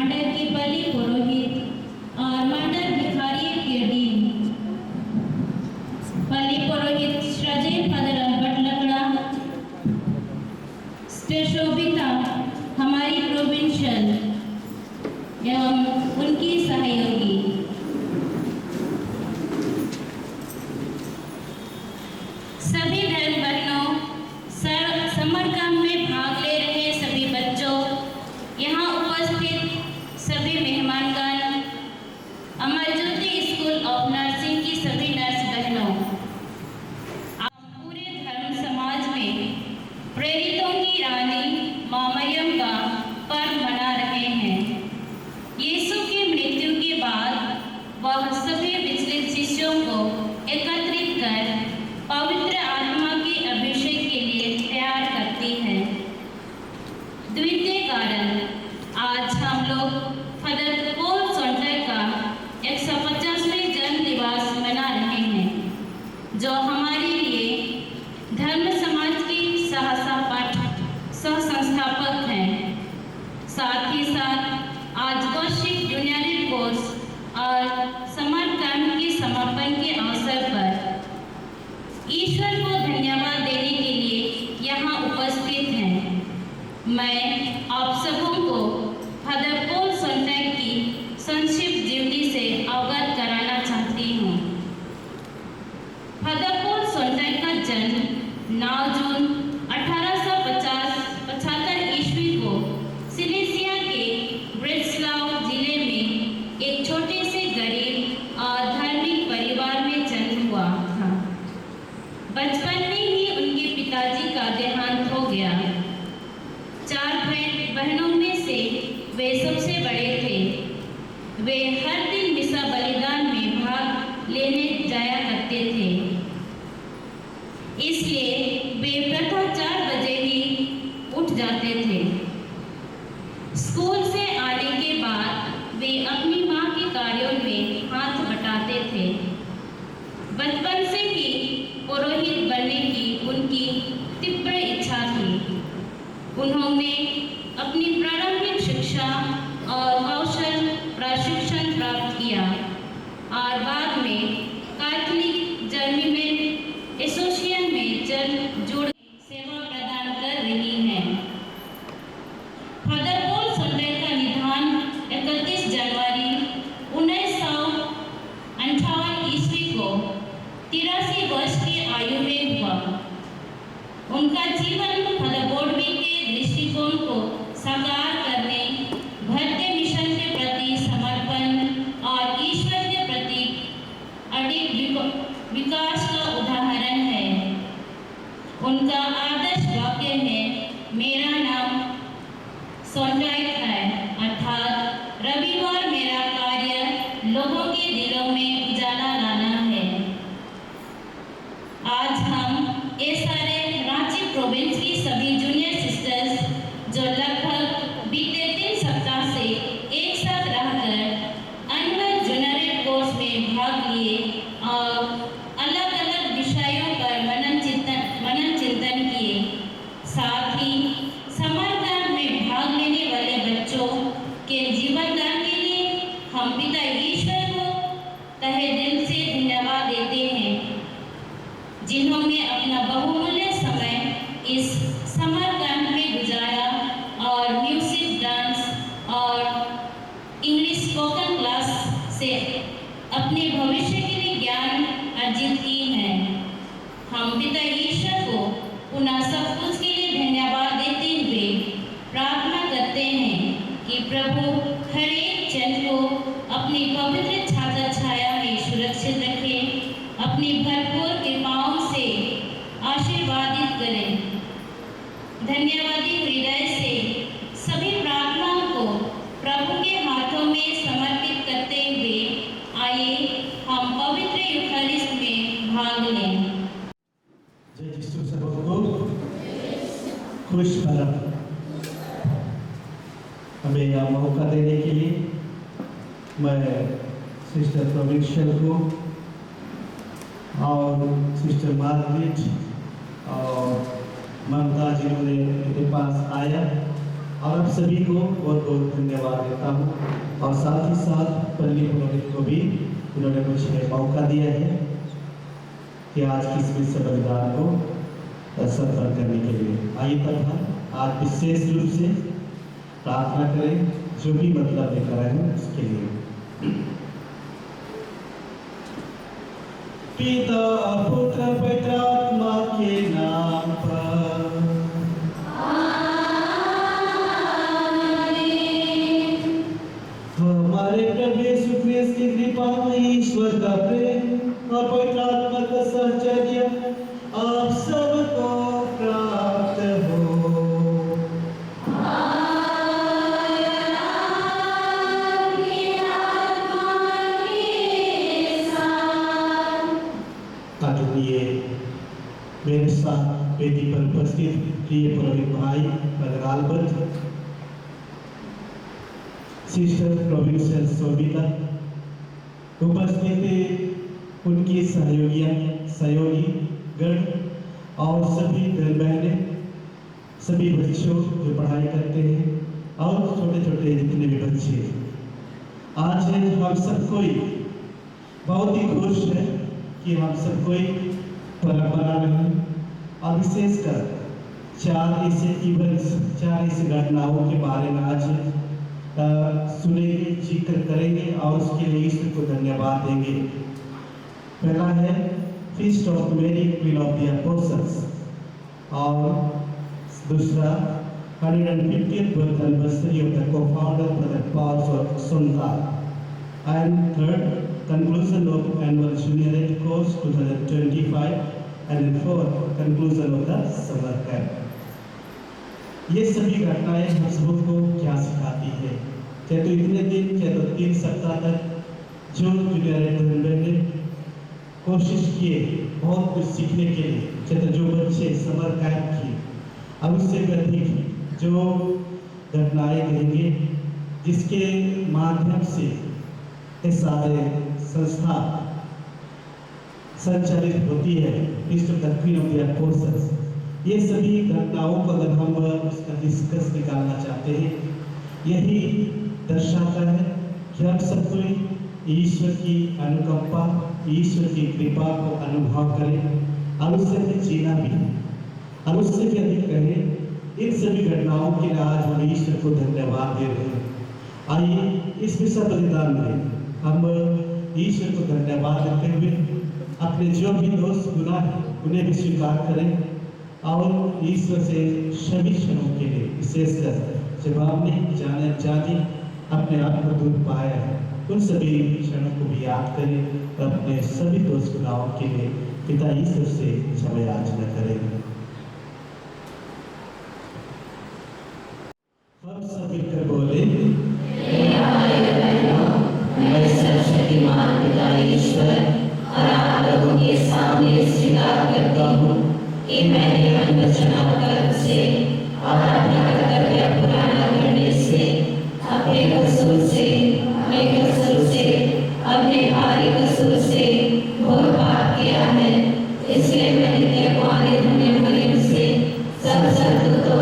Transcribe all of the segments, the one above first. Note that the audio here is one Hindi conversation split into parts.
मंडल की बलि पुरोहित और मंडल भिखारी के डीन बलि पुरोहित श्रजे बटलकड़ा शोभिता हमारी प्रोविंशियल एवं उनकी सहयोगी सभी धर्म बहनों, समर कैंप में भाग ले रहे सभी बच्चों, यहाँ उपस्थित सभी मेहमानगण, Amar Jyoti school of nursing की सभी नर्स बहनों, आप पूरे धर्म समाज में प्रेरितों की रानी माँ मरियम का पर्व मना रहे हैं। यीशु की मृत्यु के बाद वह सभी विचलित शिष्यों को एकत्रित कर पवित्र आत्मा के अभिषेक के लिए तैयार करती है। द्वितीय कारण, आज हम लोग फादर पॉल सोंटैग का 150वें जन्म दिवस मना रहे हैं, जो हमारे लिए धर्म समाज की सह संस्थापक हैं। साथ ही साथ आज वार्षिक जूनियर कोर्स और समर कैंप के समापन के अवसर पर ईश्वर को धन्यवाद देने के लिए यहाँ उपस्थित हैं। मैं आप सबों को फादर पॉल सोंटैग की संक्षिप्त जीवनी से अवगत कराना चाहती हूँ। फादर पॉल सोंटैग का जन्म 9 जून 1875 ईस्वी को सिलेसिया के ब्रेस्लाव जिले में एक छोटे से गरीब और धार्मिक परिवार में जन्म हुआ था। बचपन में ही उनके पिताजी का देहांत हो गया। 4 बहनों में से वे सबसे बड़े थे। वे हर दिन मिसा बलिदान में भाग लेने जाया करते थे, इसलिए वे प्रातः 4 बजे ही उठ जाते थे। स्कूल से आने के बाद वे अपनी माँ के कार्यों में हाथ बटाते थे। बचपन से ही पुरोहित बनने की उनकी तीव्र इच्छा थी। उन्होंने अपनी प्रारंभिक शिक्षा और कौशल प्रशिक्षण प्राप्त किया और बाद में कैथोलिक जर्मन एसोसिएशन में जुड़ सेवा प्रदान कर रही हैं। फादर पॉल सोंटैग का निधन 31 जनवरी 1958 ईस्वी को 83 वर्ष की आयु में हुआ। उनका जीवन फादर बोडविक के दृष्टिकोण को साकार करने, भक्ति मिशन के प्रति समर्पण और ईश्वर के प्रति अडिग विकास का उदाहरण है। उनका आदर्श वाक्य है, मेरा नाम सोंटैग है, अर्थात रविवार मेरा कार्य लोगों के दिलों में उजाला लाना है। आज हम ये सारे रांची प्रोविंस की सभी जूनियर सिस्टर्स जो लगभग बीते 3 सप्ताह से एक साथ रहकर एनुअल जूनियर कोर्स में भाग लिए और अलग अलग विषयों पर मनन चिंतन किए। साथ ही समर कैंप में भाग लेने वाले बच्चों के जीवन दान के लिए हम पिता ईश्वर को तहे दिल से धन्यवाद देते हैं, जिन्होंने अपना बहुमूल्य समय इस समर कैंप में गुजारा और म्यूजिक, डांस और इंग्लिश स्पोकन क्लास से अपने भविष्य के लिए ज्ञान अर्जित की है। हम पिता ईश्वर को पुनः सब कुछ के लिए धन्यवाद देते हुए प्रार्थना करते हैं कि प्रभु हर एक जन को अपनी पवित्र छाता छाया में सुरक्षित रखे, अपनी भरपूर कृपाओं से आशीर्वादित करें। धन्यवादी हृदय से सभी प्रार्थनाओं को प्रभु के हाथों में समर्पित करते हुए आइए हम पवित्र यूखारिस्ट में भाग लें। जय यीशु सबको खुश पर्व। हमें यह मौका देने के लिए मैं सिस्टर प्रोविंशियल को और सिस्टर मार्गरेट और ममता जिन्होंने मेरे पास आया और आप सभी को बहुत बहुत धन्यवाद देता हूँ और साथ ही साथ पल्ली पुरोहित को भी उन्होंने मुझे मौका दिया है कि आज की इस विश्व बलिदान को सफल करने के लिए। आइए तब हम आज विशेष रूप से प्रार्थना करें जो भी मतलब लेकर आए हैं उसके लिए। पिता पुत्र पवित्र आत्मा के नाम पर हमारे प्रभु यीशु ख्रिस्त की कृपा में ईश्वर का प्रेम और पवित्र आत्मा का सहचर्य आप सबको प्राप्त हो। आदरणीय मेरे साथ वेदी पर उपस्थित प्रिय पुरोहित भाई brother Albert, sister provincial Sobita, उपस्थित उनकी सहयोगी गण और सभी बहन बहनें, सभी बच्चों जो पढ़ाई करते हैं और छोटे छोटे जितने भी बच्चे, आज हम सब कोई बहुत ही खुश है कि हम सब कोई पर्व मना रहे हैं और विशेषकर चार ऐसे घटनाओं के बारे में आज सुनेंगे, जिक्र करेंगे और उसके लिए ईश्वर को धन्यवाद देंगे। पहला है feast of Mary Queen of the Apostles और दूसरा 150th birth anniversary of the co-founder Brother Paul Sonntag, and third conclusion of annual Junior Red Course 2025, and then fourth conclusion of the summer camp। ये सभी घटनाएं हम सबको क्या सिखाती है? चाहे तो इतने दिन, चाहे तो 3 सप्ताह तक जो जूनियर रेड ने कोशिश किए बहुत कुछ सीखने के लिए, चाहे तो जो बच्चे समर कैंप किए, अब उससे भी अधिक जो घटनाएं कहेंगे जिसके माध्यम से ये सारे संस्था संचालित होती है, feast of the queen of the apostles. ये सभी घटनाओं को अगर हम उसका डिस्कस निकालना चाहते हैं, यही दर्शाता है कि हम सब कोई ईश्वर की अनुकंपा, ईश्वर की कृपा को अनुभव करें और उससे अधिक जीना भी, और उससे भी अधिक कहें। इन सभी घटनाओं के लिए आज हम ईश्वर को धन्यवाद दे रहे हैं। आइए इस विश्व बलिदान में हम ईश्वर को धन्यवाद देते हुए अपने जो भी दोस्त गुनाह हैं उन्हें भी स्वीकार करें और ईश्वर से सभी क्षणों के लिए, विशेषकर जब आपने जाने अपने आप को दूर पाया है, उन सभी क्षणों को भी याद करें और अपने सभी दोस्त गुनाहों के लिए पिता ईश्वर से क्षमा याचना करें। हम सब मिलकर बोले, मैं सर्वशक्तिमान पिता ईश्वर और आप लोगों के सामने स्वीकार करता हूँ कि मैंने मन वचन और कर्म से और अपना कर्तव्य पूरा न करने से, अपने कसूर से, अपने भारी कसूर से घोर पाप किया है। इसलिए मैं नित्य कुमारी धन्य मरियम से, सब संतों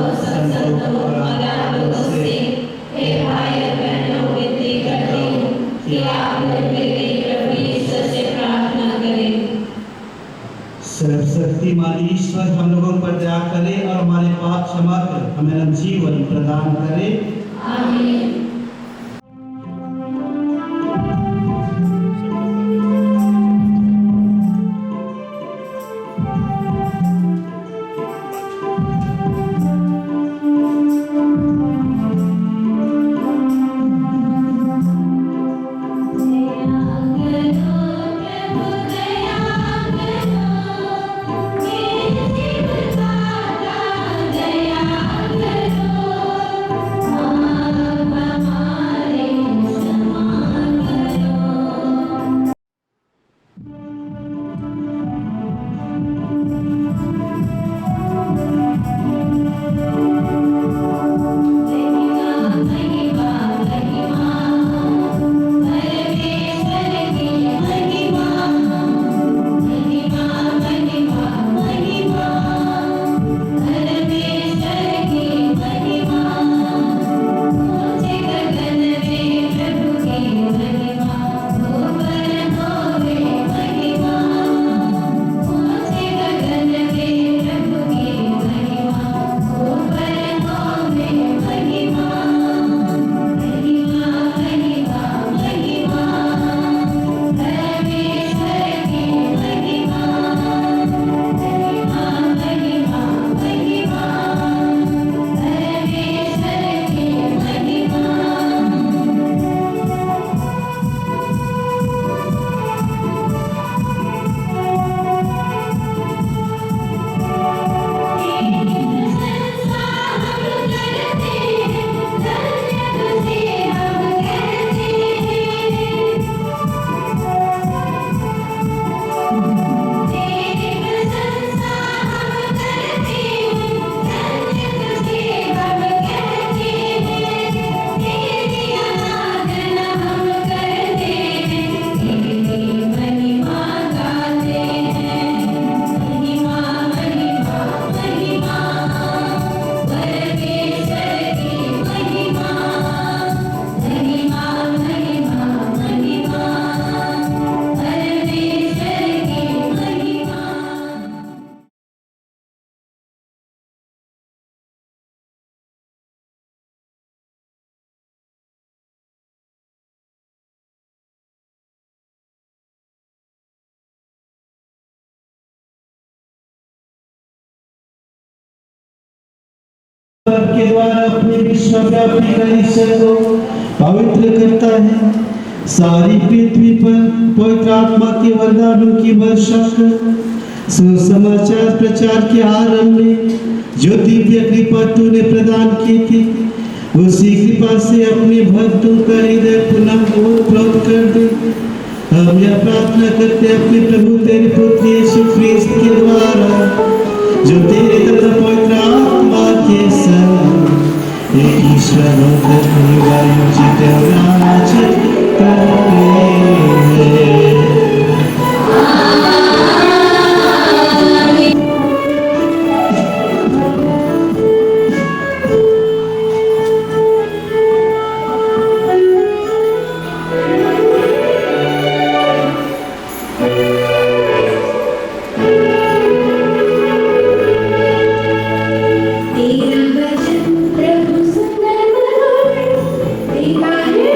और आप लोगों से, हे भाई और बहनों, विनती करती हूँ कि आप लोग मेरे लिए प्रभु यीशु से प्रार्थना करें। सर्वशक्तिमान ईश्वर हम लोगों पर दया करे और हमारे पाप क्षमा कर हमें जीवन प्रदान करे। आमीन। दया करो के द्वारा अपने विश्वव्यापी कलीसिया को पवित्र करता है। सारी पृथ्वी पर पवित्र आत्मा के वरदानों की वर्षा कर सुसमाचार प्रचार के आरंभ में जो दिव्य कृपा तूने प्रदान की थी, उसी कृपा से अपने भक्तों का हृदय पुनः उपलब्ध कर दे। हम यह प्रार्थना करते अपने प्रभु तेरे पुत्र यीशु ख्रिस्त के द्वारा, जो तेरे तथा पवित्र आत्मा के संग एक ईश्वर होकर युगायुग राज करते हैं। तेरा वचन प्रभु सुंदर तेरा है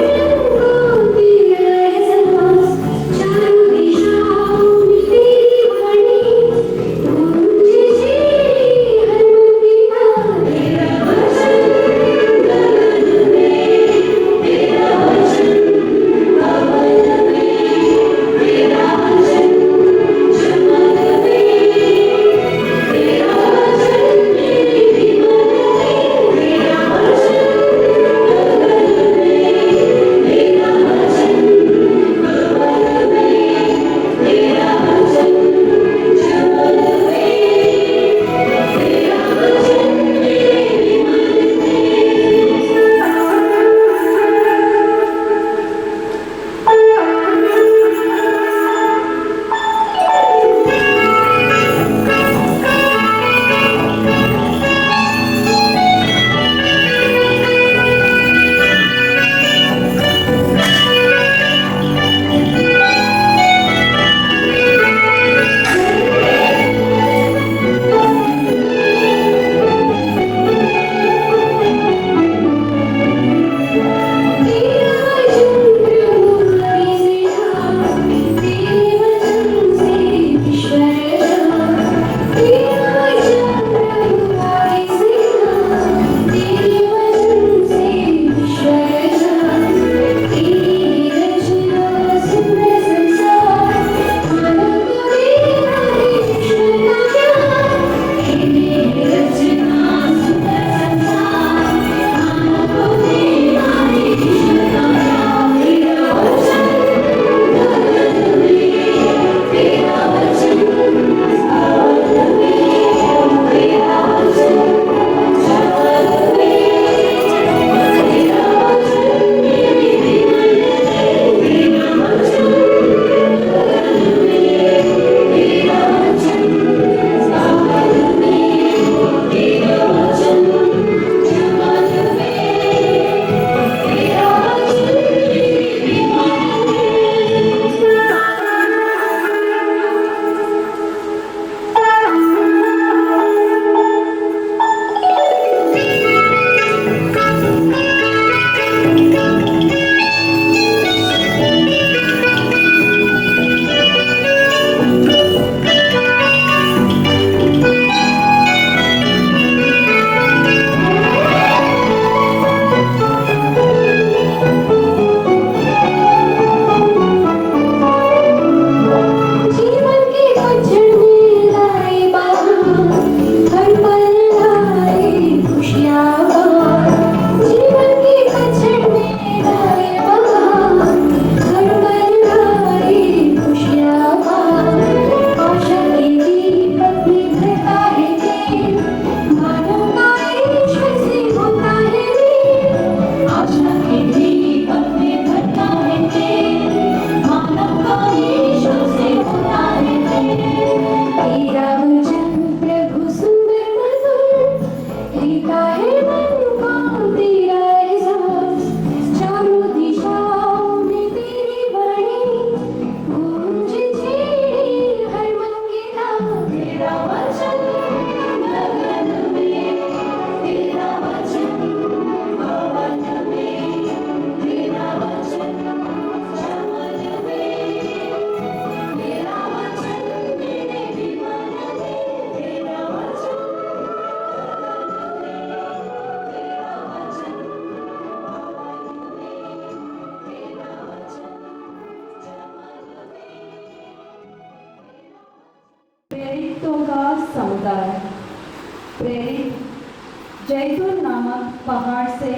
जैतून नामक पहाड़ से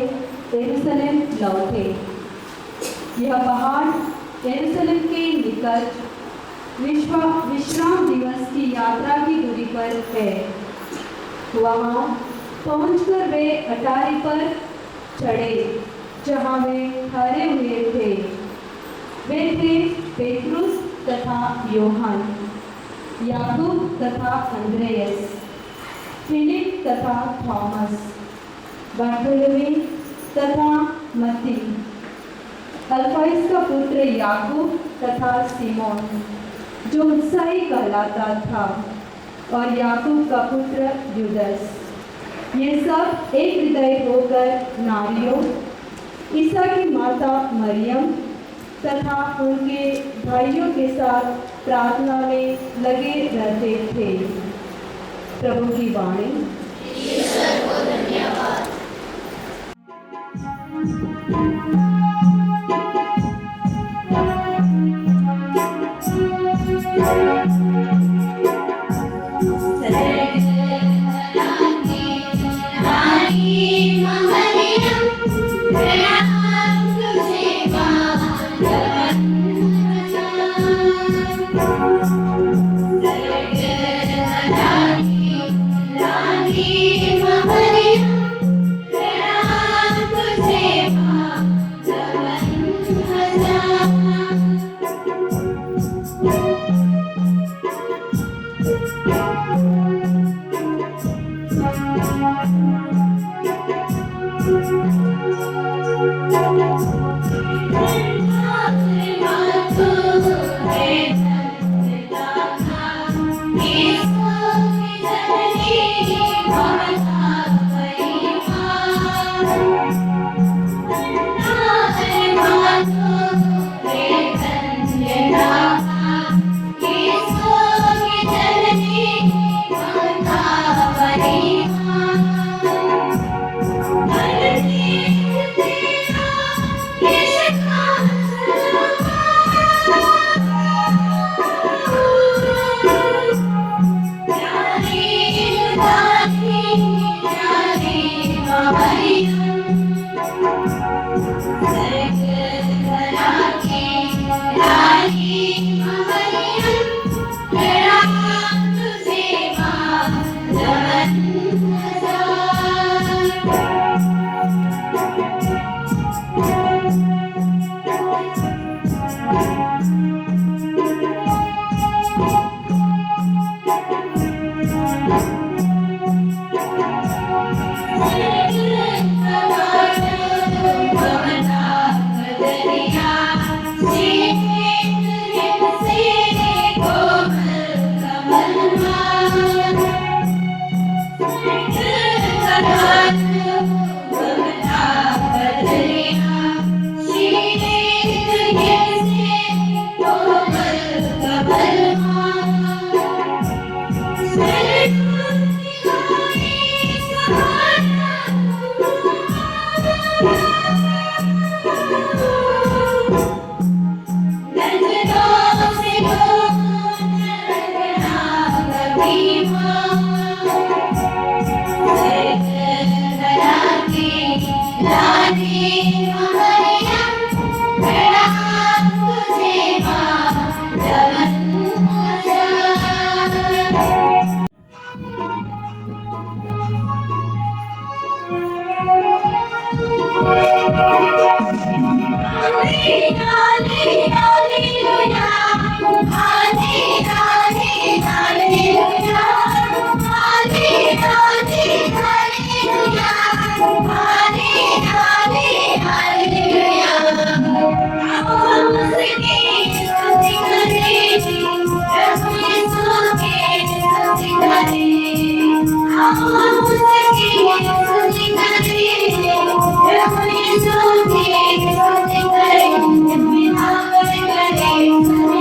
यरूशलेम लौटे। यह पहाड़ यरूशलेम के निकट विश्राम दिवस की यात्रा की दूरी पर है। वहाँ पहुंचकर वे अटारी पर चढ़े जहाँ वे ठहरे हुए थे। वे थे पेट्रुस तथा योहान, याकूब तथा अंद्रेयस, फिलिप तथा थॉमस, बरतुल्मै तथा मत्ती, अल्फाइस का पुत्र याकूब तथा सीमोन जो उत्साही कहलाता था, और याकूब का पुत्र यूदस। ये सब एक हृदय होकर नारियों, ईसा की माता मरियम तथा उनके भाइयों के साथ प्रार्थना में लगे रहते थे। प्रभु की वाणी। ईश्वर को धन्यवाद। Amen.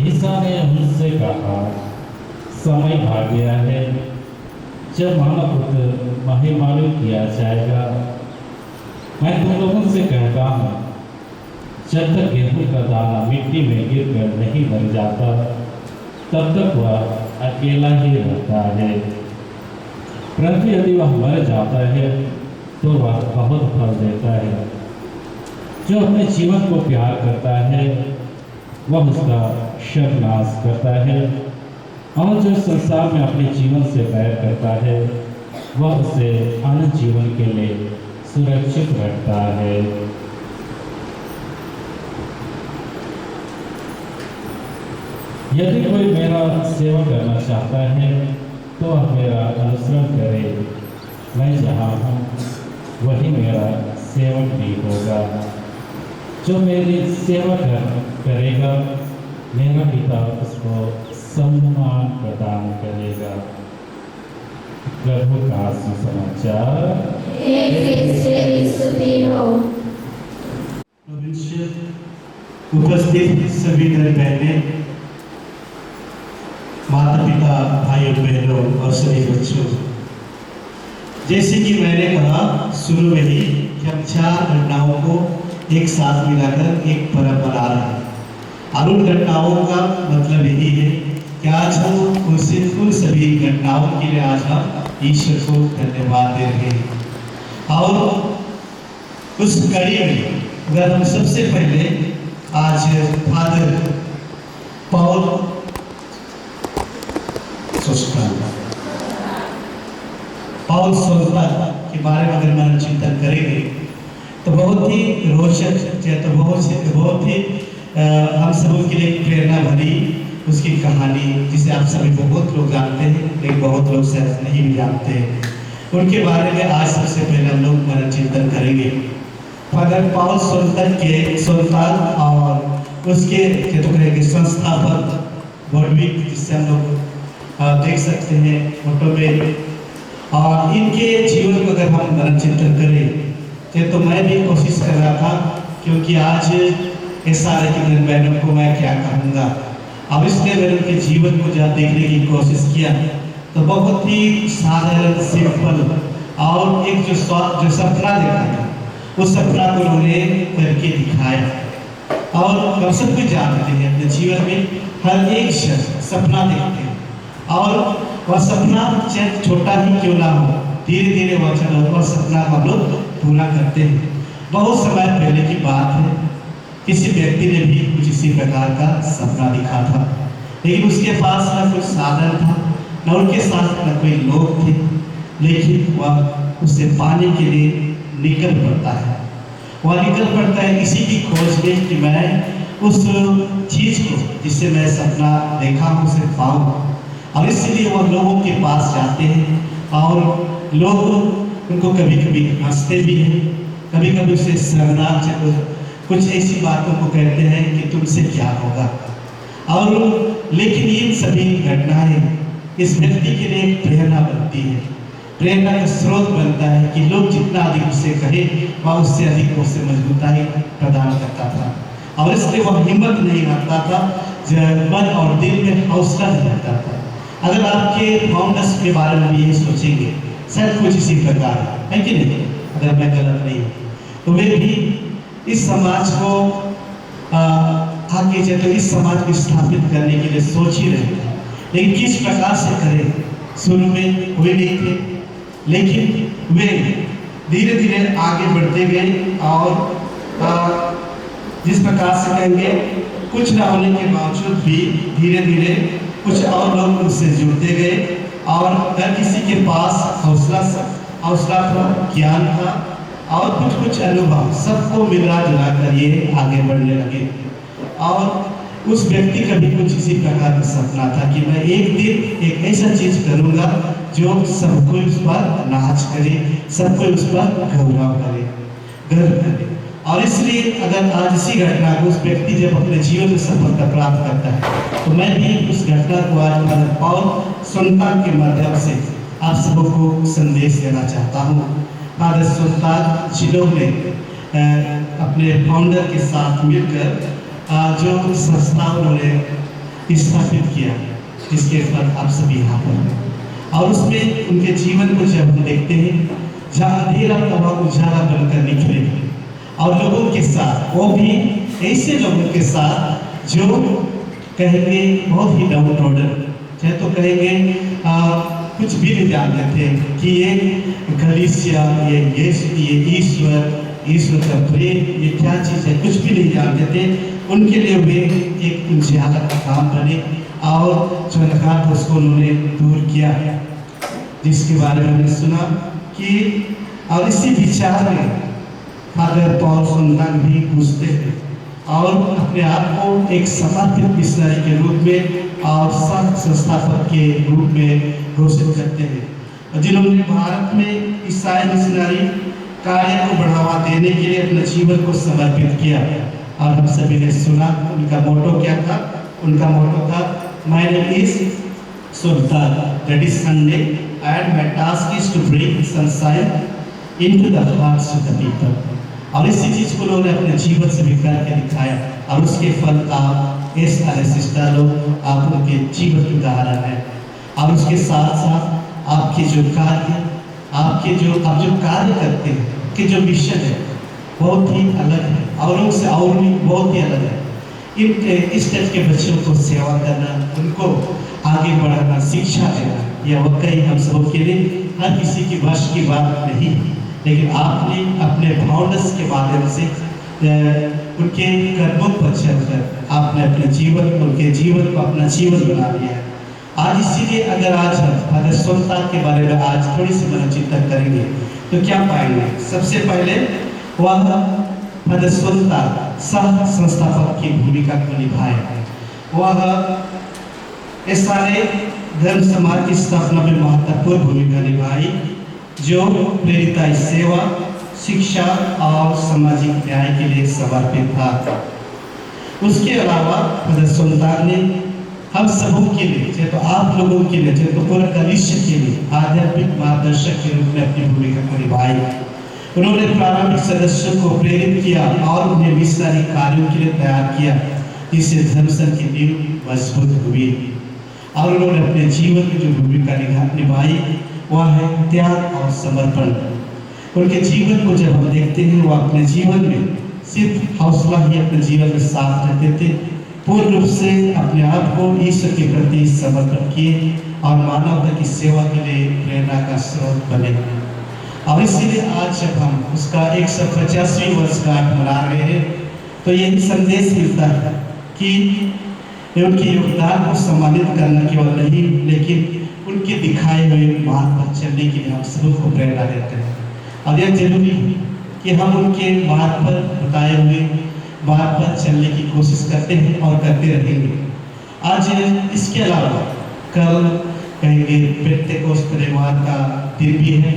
ईसा ने उनसे कहा, समय आ गया है जब मानव पुत्र महिमान्वित किया जाएगा। मैं तुम लोगों से कहता हूँ, जब तक गेहूं का दाना मिट्टी में गिरकर नहीं मर जाता, तब तक वह अकेला ही रहता है। परंतु यदि वह मर जाता है तो वह बहुत फल देता है। जो अपने जीवन को प्यार करता है वह उसका सर्वनाश करता है, और जो संसार में अपने जीवन से बैर करता है वह उसे अनंत जीवन के लिए सुरक्षित रखता है। यदि कोई मेरा सेवा करना चाहता है तो वह मेरा अनुसरण करे। मैं जहाँ हूँ वही मेरा सेवक भी होगा। जो मेरी सेवा करेगा, मेरा पिता उसको सम्मान प्रदान करेगा। प्रभु का सुसमाचार। उपस्थित सभी दल बहनें, माता पिता, भाइयों बहनों और सभी बच्चों, जैसे कि मैंने कहा शुरू में ही कि हम 4 घटनाओं को एक साथ मिलाकर एक परब बना रहे हैं, और उन घटनाओं का मतलब यही है कि आज हम उन सभी घटनाओं के लिए आज हम ईश्वर को धन्यवाद दे रहे हैं। और उस कड़ी में अगर हम सबसे पहले आज फादर पॉल सोस्ता के बारे में अगर मन चिंतन करेंगे तो बहुत ही रोचक, तो बहुत ही हम सबों के लिए प्रेरणा भरी उसकी कहानी, जिसे आप सभी बहुत लोग जानते हैं लेकिन बहुत लोग शायद नहीं भी जानते हैं। उनके बारे में आज सबसे पहले हम लोग मन चिंतन करेंगे। फादर पॉल सोल्ता और उसके तो कहेंगे संस्थापक बॉडविक, जिससे हम लोग देख सकते हैं फोटो में, और इनके जीवन को अगर हम मन चिंतन करें तो मैं भी कोशिश कर रहा था, क्योंकि आज सारे की बहनों को मैं क्या कहूँगा। अब इसलिए मैंने उनके जीवन को जब देखने की कोशिश किया तो बहुत ही साधारण, सिंपल और एक जो सपना देखा था, उस सपना को उन्होंने करके दिखाया। और हम सब कुछ जानते हैं अपने जीवन में हर एक शख्स सपना देखते हैं, और वह सपना चाहे छोटा ही क्यों ना हो, धीरे धीरे वह सपना को हम लोग पूरा करते हैं। बहुत समय पहले की बात है, किसी व्यक्ति ने भी कुछ इसी प्रकार का सपना दिखा था, लेकिन उसके पास न कोई साधन था, न उनके साथ न कोई लोग थे, लेकिन वह उसे पाने के लिए निकल पड़ता है। वह निकल पड़ता है इसी की खोज में कि मैं उस चीज़ को जिससे मैं सपना देखा हूँ उसे पाऊँ, और इसलिए वह लोगों के पास जाते हैं, और लोग उनको कभी कभी हंसते भी हैं, कभी कभी उसे शर्मनाक कुछ ऐसी बातों को कहते हैं कि तुमसे क्या होगा। और लेकिन ये सभी घटनाएं इस व्यक्ति के लिए एक प्रेरणा बनती है, प्रेरणा का स्रोत बनता है कि लोग जितना अधिक उसे कहे वह उससे अधिक उसे मजबूताई प्रदान करता था, और इसलिए वह हिम्मत नहीं हारता था, मन और दिल में हौसला नहीं रहता था। अगर आपके फाउंडर्स के बारे में भी ये सोचेंगे, शायद कुछ इसी प्रकार है कि नहीं, अगर मैं गलत नहीं तो वे भी इस समाज को आगे चलते इस समाज को स्थापित करने के लिए सोच ही रहे थे, लेकिन किस प्रकार से करें। शुरू में कोई नहीं थे, लेकिन वे धीरे धीरे आगे बढ़ते गए, और जिस प्रकार से कहेंगे कुछ न होने के बावजूद भी धीरे धीरे कुछ और लोग उनसे जुड़ते गए, और हर किसी के पास हौसला था, ज्ञान था, और कुछ अनुभव, सबको मिला जुला कर ये आगे बढ़ने लगे। और उस व्यक्ति का भी कुछ इसी प्रकार का सपना था कि मैं एक दिन एक ऐसा चीज करूंगा जो सबको उस पर नाच करे, सबको उस पर गौरव करे, गर्व करे। और इसलिए अगर आज इसी घटना को उस व्यक्ति जब अपने जीवन में सफलता प्राप्त करता है, तो मैं भी उस घटना को आज फादर पॉल सोल्ता के माध्यम से आप सबको संदेश देना चाहता हूँ। फादर सोल्ता जिलों में अपने फाउंडर के साथ मिलकर जो संस्था उन्होंने स्थापित किया, जिसके फल आप सभी यहाँ पर हैं। और उसमें उनके जीवन को जब हम देखते हैं, जहाँ अंधेरा का वहाँ उजाला बनकर निकले, और लोगों के साथ, वो भी ऐसे लोगों के साथ जो कहेंगे बहुत ही डाउन रोडर, चाहे तो कहेंगे कुछ भी नहीं जानते थे कि ये कलीसिया, ये ईश्वर का प्रेम ये क्या चीज़ है, कुछ भी नहीं जानते थे। उनके लिए वे एक उजाला का काम बने और जो अंधकार उसको उन्होंने दूर किया, जिसके बारे में हमने सुना कि और इसी विचार में फादर पॉल सुंदर भी पूछते थे और अपने आप को एक समर्पित मिशनरी के रूप में और संस्थापक के रूप में घोषित करते हैं, जिन्होंने भारत में ईसाई मिशनरी कार्य को बढ़ावा देने के लिए अपने जीवन को समर्पित किया। और हम सभी ने सुना उनका मोटो क्या था। उनका मोटो था, my name is Sultan, that is Sunday and my task is to bring sunshine into the hearts of the people. और इसी चीज को उन्होंने अपने जीवन से भी करके दिखाया, और उसके फल आप सिस्टर लोग, आप उनके जीवन के उदाहरण है। और उसके साथ साथ आपके जो कार्य, आप जो कार्य करते हैं, कि जो मिशन है बहुत ही अलग है, औरों से और भी बहुत ही अलग है। इस टाइप के बच्चों को सेवा करना, उनको आगे बढ़ाना, शिक्षा देना, यह वाकई हम सबों के लिए हर किसी की वश की बात नहीं, लेकिन आपने अपने फाउंडर्स के माध्यम से उनके कदमों पर चलकर आपने अपने जीवन, उनके जीवन को अपना जीवन बना लिया है। आज इसीलिए अगर आज हम फादर सुल्तान के बारे में आज थोड़ी सी मनोचिंतन करेंगे तो क्या पाएंगे। सबसे पहले वह फादर सुल्तान सह संस्थापक की भूमिका को निभाए। वह इस सारे धर्म समाज की स्थापना में महत्वपूर्ण भूमिका निभाई, जो प्रेरिताई सेवा, शिक्षा और सामाजिक न्याय के लिए समर्पित था। उसके अलावा फादर सुल्तान ने हम सबों के लिए, चाहे तो आप लोगों के लिए, चाहे तो पूरा कलीसिया के लिए आध्यात्मिक मार्गदर्शक के रूप में अपनी भूमिका को निभाई। उन्होंने प्रारंभिक सदस्यों को प्रेरित किया और उन्हें मिशनरी कार्यों के लिए तैयार किया, जिससे धर्मसंघ की नींव मजबूत हुई। और उन्होंने अपने जीवन में जो भूमिका निभाई वह है त्याग और समर्पण। उनके जीवन को जब हम देखते हैं, वो अपने जीवन में सिर्फ हौसला ही अपने जीवन में साथ रहते थे, पूर्ण रूप से अपने आप को ईश्वर के प्रति समर्पण किए और मानवता की सेवा के लिए प्रेरणा का स्रोत बने। और इसीलिए आज जब हम उसका 150वीं वर्षगांठ मना रहे हैं, तो यही संदेश मिलता है कि उनके योगदान को सम्मानित करना केवल नहीं, लेकिन उनके दिखाए हुए मार्ग पर चलने के लिए हम सबको प्रेरणा देते हैं। और यह जरूरी है कि हम उनके मार्ग पर बताए हुए मार्ग पर चलने की कोशिश करते हैं और करते रहेंगे। आज इसके अलावा कल कहेंगे पेंटेकोस्त रविवार का दिन भी है,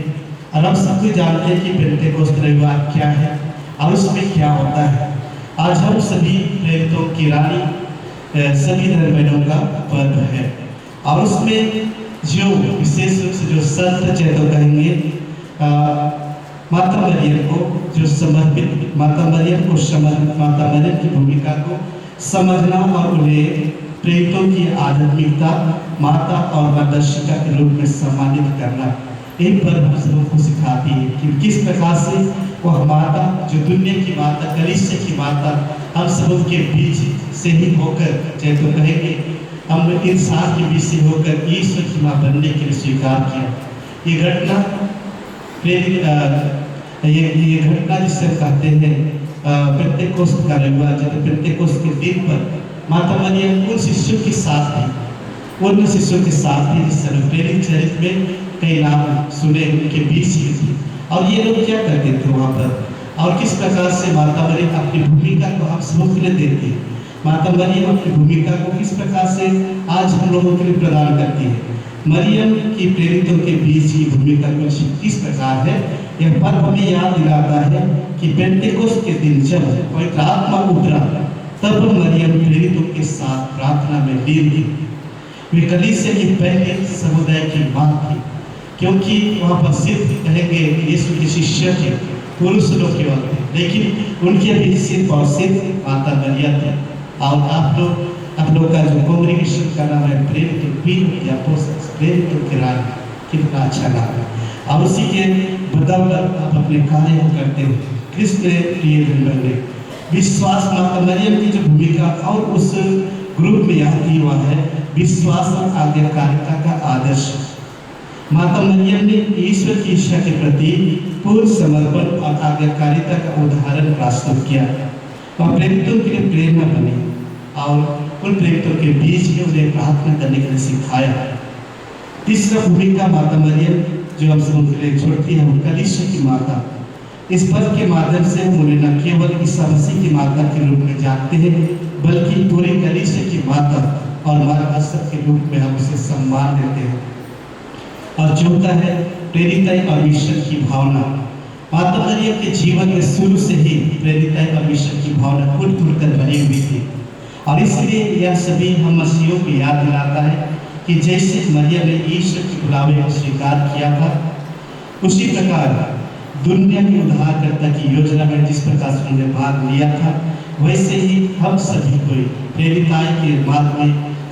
और हम सब जानते हैं कि पेंटेकोस्त रविवार क्या है और उसमें क्या होता है। आज हम सभी प्रेरितों की रानी, सभी धर्म बहनों का पर्व है, और उसमें जो विशेष रूप से जो संत चाहे तो कहेंगे माता मरियम को जो समर्पित, माता मरियम की भूमिका को समझना और उन्हें प्रेरितों की आध्यात्मिकता, माता और मार्गदर्शिका के रूप में सम्मानित करना, यही पर्व हम सबों को सिखाती है कि किस प्रकार से वह माता, जो दुनिया की माता, कलीसिया की माता, हम सबों के बीच से ही होकर, चाहे तो कहेंगे हम इंसान के बीच से होकर ईश्वर की माँ बनने के लिए स्वीकार किया। ये घटना ये घटना जिसे कहते हैं पेंटेकोस्त का रविवार, जब पेंटेकोस्त के दिन पर माता मरियम उन शिष्यों के साथ थी, उन शिष्यों के साथ थी जिससे प्रेरित चरित्र में कई नाम सुने, उनके बीच ही थी। और ये लोग क्या करते थे वहाँ पर, और किस प्रकार से माता मरियम अपनी भूमिका को हम सबों के लिए देती है। माता मरियम अपनी भूमिका को किस प्रकार से आज हम लोगों के लिए प्रदान करती है। मरियम की प्रेरितों के बीच की भूमिका कुछ इस प्रकार है। यह पर्व हमें याद दिलाता है कि पेंटेकोस्त के दिन जब पवित्र आत्मा उतरा, तब मरियम प्रेरितों के साथ प्रार्थना में लीन थी। वे कलीसिया की पहले समुदाय की मां थी, क्योंकि वहाँ पर सिर्फ कहेंगे यीशु के शिष्य थे, पुरुष लोग केवल थे, लेकिन उनके भी सिर्फ और सिर्फ माता मरियम थे। और आप लोग आप लोग का जो कॉन्ग्रीगेशन का नाम है प्रेम के पीर या प्रेम के किराए, कितना अच्छा नाम है। और उसी के बदौलत आप अपने कार्य को करते हो। कृष्ण प्रिय बने विश्वास माता मरियम की जो भूमिका और उस ग्रुप में यहाँ दी हुआ है विश्वास और आज्ञाकारिता का आदर्श। माता मरियम ने ईश्वर की इच्छा के प्रति पूर्ण समर्पण और आज्ञाकारिता का उदाहरण प्रस्तुत किया और प्रेरितों के लिए प्रेरणा बनी और उन प्रेरितों के बीच में उन्हें प्रार्थना करने के लिए सिखाया। तीसरा भूमिका माता मरियम जो हम सब के लिए छोड़ती है वो कलीसिया की माता। इस पद के माध्यम से हम उन्हें न केवल ईसा मसीह की माता के रूप में जानते हैं बल्कि पूरी कलीसिया की माता और मार्गदर्शक के रूप में हम उसे सम्मान देते हैं। और चौथा है प्रेरिता और मिशन की भावना। माता मरियम के जीवन में शुरू से ही प्रेरिता और मिशन की भावना फूट कर बनी हुई थी और इसलिए यह सभी हम मसीहियों को याद दिलाता है कि जैसे मरियम ने ईश्वर के बुलावे को स्वीकार किया था उसी प्रकार दुनिया के उद्धारकर्ता की योजना में जिस प्रकार से उन्होंने भाग लिया था वैसे ही हम सभी को प्रेरिताएं के मार्ग में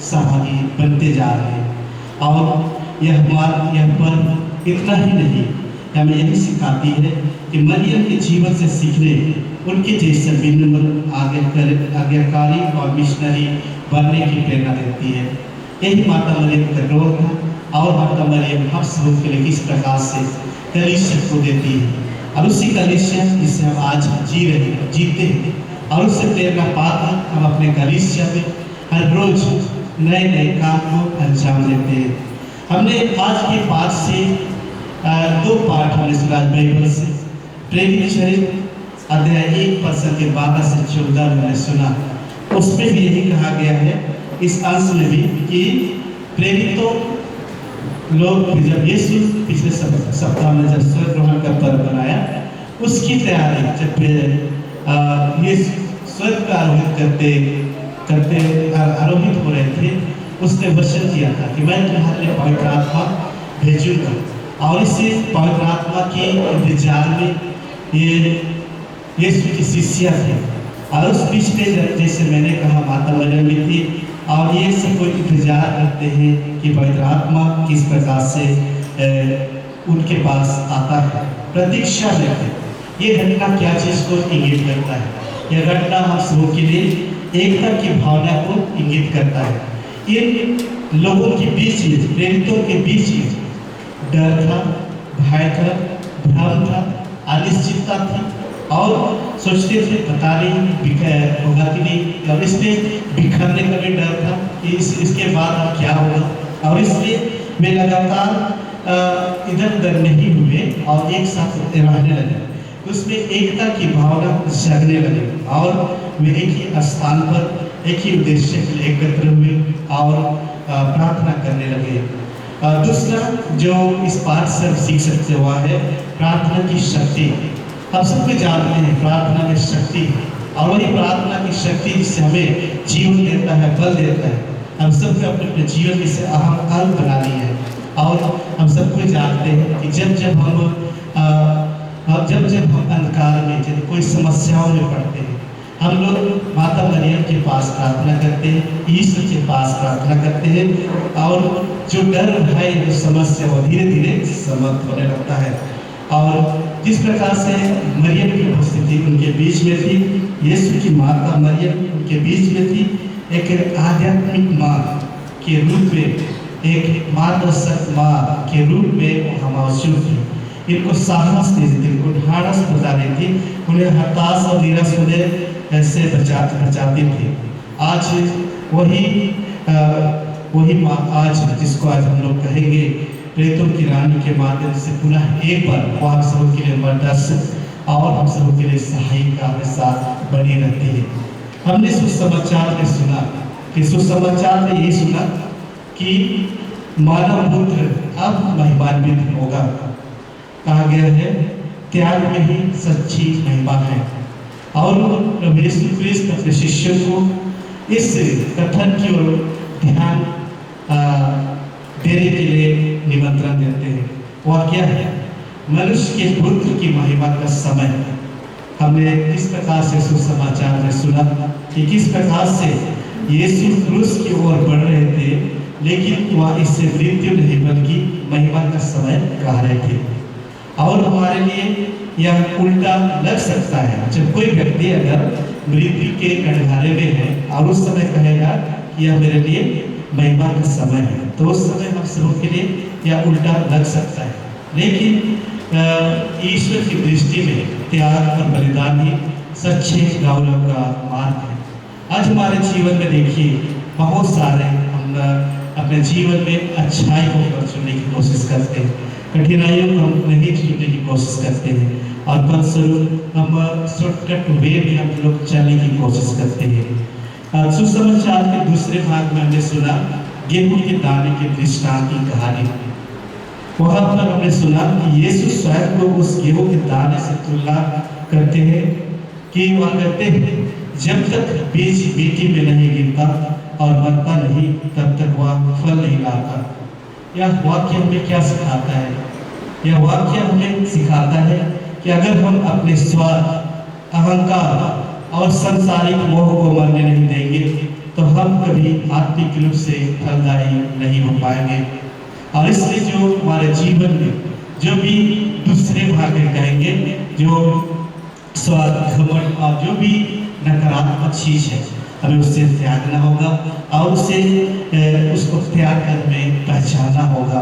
सहभागी बनते जा रहे हैं। और यह पर्व इतना ही नहीं हमें यही सिखाती है कि मरियम के जीवन से सीखने उनके जैसे विनम्र आज्ञाकारी और मिशनरी बनने की प्रेरणा देती है। यही माता मरियम का रोल था और माता मरियम हम सब के लिए किस प्रकार से कलीसिया को देती है और उसी कलीसिया जिसे हम आज जीते हैं और उससे प्रेरणा पाकर हम अपने कलीसिया में हर रोज नए नए काम को अंजाम देते हैं। हमने आज के पाठ से दो पाठ हमने सुना बाइबल से। प्रेरित चरित्र अध्याय 1 पद के 12 से 14 हमने सुना। उसमें भी यही कहा गया है इस अंश में भी कि प्रेरितों लोग जब यीशु पिछले सप्ताह में जब स्वर्ग ग्रहण का पर्व बनाया उसकी तैयारी जब ये स्वर्ग का आरोहित हो रहे थे उसने वचन किया था कि मैं तुम्हारे लिए पवित्र आत्मा भेजूंगा और इसी पवित्र आत्मा के इंतजार में ये यीशु की शिष्या थे और उस बीच में जैसे मैंने कहा माता मरियम भी थी और ये सब कोई इंतजार करते हैं कि पवित्र आत्मा किस प्रकार से उनके पास आता है, प्रतीक्षा में थे। ये घटना क्या चीज़ को इंगित करता है? यह घटना हम सबों के लिए एकता की भावना को इंगित करता है। इन लोगों के बीच में प्रेरितों के बीच में डर था, भय था, भ्रम था, अनिश्चितता थी और सोचते थे पता नहीं होगा कि नहीं और इसमें बिखरने का भी डर था कि इसके बाद क्या होगा और इसलिए वे लगातार इधर उधर नहीं हुए और एक साथ रहने लगे। उसमें एकता की भावना जगने लगी और वे एक ही स्थान पर एक ही उद्देश्य के लिए एकत्र हुए और प्रार्थना करने लगे। दूसरा जो इस पाठ से सीख सकते हुआ है प्रार्थना की शक्ति। हम सबको जानते हैं प्रार्थना में शक्ति और वही प्रार्थना की शक्ति जिससे हमें जीवन देता है, बल देता है। हम सबको अपने अपने जीवन में से अहम अंग बना लिया है और हम सबको जानते हैं कि जब हम अंधकार में जब कोई समस्याओं में पड़ते हैं हम लोग माता मरियम के पास प्रार्थना करते हैं, ईश्वर के पास प्रार्थना करते हैं और जो डर है जो समस्या वो धीरे धीरे समाप्त होने लगता है। और जिस प्रकार से मरियम की उपस्थिति उनके बीच में थी, यीशु की माता मरियम उनके बीच में थी, एक आध्यात्मिक माँ के रूप में, एक मार्गदर्शक माँ के रूप में वो मौजूद थी। इनको साहस देती थी, इनको ढाढ़स बताती थी, उन्हें हताश और निराश होने से बचाती थी। आज वही माँ आज जिसको आज हम लोग कहेंगे प्रेतों की रानी के माध्यम से पुनः एक बार वो हम सब के लिए मार्गदर्शक और हम सब के लिए सहायिका हमारे साथ बनी रहती है। हमने सुसमाचार में सुना कि सुसमाचार में यही सुना कि मानव पुत्र अब महिमान्वित होगा। कहा गया है त्याग में ही सच्ची महिमा है और प्रभु यीशु क्रिस्त अपने शिष्यों को इस कथन की ओर ध्यान देने के लिए निमंत्रण देते हैं। वह क्या है? मनुष्य के पुत्र की महिमा का समय। हमने किस प्रकार से सुसमाचार में सुना कि किस प्रकार से यीशु क्रूस की ओर बढ़ रहे थे, लेकिन वह इससे मृत्यु नहीं बल्कि महिमा का समय कह रहे थे। और हमारे लिए यह उल्टा लग सकता है। जब कोई व्यक्ति अगर मृत्यु के कटघरे में है और उस समय कहेगा कि यह मेरे लिए महिमा का समय है, तो उस समय हम सबों के लिए यह उल्टा लग सकता है। लेकिन ईश्वर की दृष्टि में त्याग और बलिदान ही सच्चे गौरव का मार्ग है। आज हमारे जीवन में देखिए बहुत सारे हम अपने जीवन में अच्छाई को चुनने की कोशिश करते हैं, कठिनाइयों को हम नहीं चुनने की कोशिश करते हैं, और फलस्वरूप हम शॉर्टकट वे में हम लोग चलने की कोशिश करते हैं। सुसमाचार के दूसरे भाग में हमने सुना गेहूं के दाने के दृष्टांत की कहानी। वहां पर हमने सुना कि यीशु स्वयं को उस गेहूं के दाने से तुलना करते हैं कि वह कहते हैं जब तक बीज मिट्टी में नहीं गिरता और मरता नहीं तब तक वह फल नहीं लाता। यह वाक्य हमें क्या सिखाता है? यह वाक्य हमें सिखाता है कि अगर हम अपने स्वार्थ, अहंकार और सांसारिक मोह को मरने नहीं देंगे तो हम कभी आत्मिक रूप से फलदायी नहीं हो पाएंगे। और इसलिए जो हमारे जीवन में जो भी दूसरे भाग कहेंगे, जो स्वार्थ, घमंड और जो भी नकारात्मक चीज है, हमें उससे त्यागना होगा और उसको त्याग कर में पहचानना होगा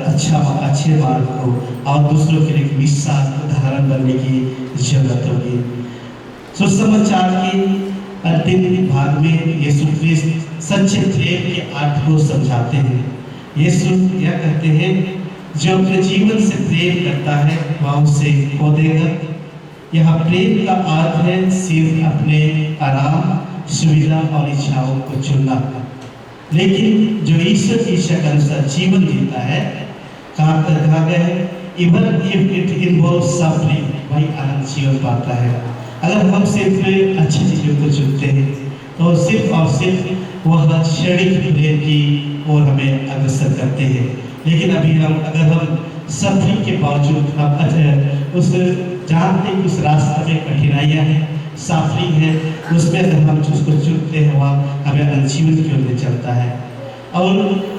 अच्छे मार्ग को, और दूसरों के लिए मिसाल उदाहरण बनने की जरूरत होगी। सुसमाचार के अंतिम भाग में यीशु क्रिस्त सच्चे प्रेम के अर्थ को समझाते हैं। यीशु यह कहते हैं जो अपने जीवन से प्रेम करता है वह उसे खो देगा। यह प्रेम का अर्थ है सिर्फ अपने आराम, सुविधा और इच्छाओं को चुनना। लेकिन जो ईश्वर की इच्छा के अनुसार जीवन जीता है, कहा गया है even if it involves suffering, वही आनंद जीवन पाता है। अगर हम सिर्फ अच्छी चीजों को चुनते हैं तो सिर्फ और सिर्फ वह क्षणिक प्रेम की ओर हमें अग्रसर करते हैं। लेकिन अगर हम सफरिंग के बावजूद हम उस जानते कि उस रास्ते में कठिनाइयाँ हैं, सफरिंग है, उसमें अगर हम उसको चुनते हैं वह हमें जीवन की ओर ले चलता है। और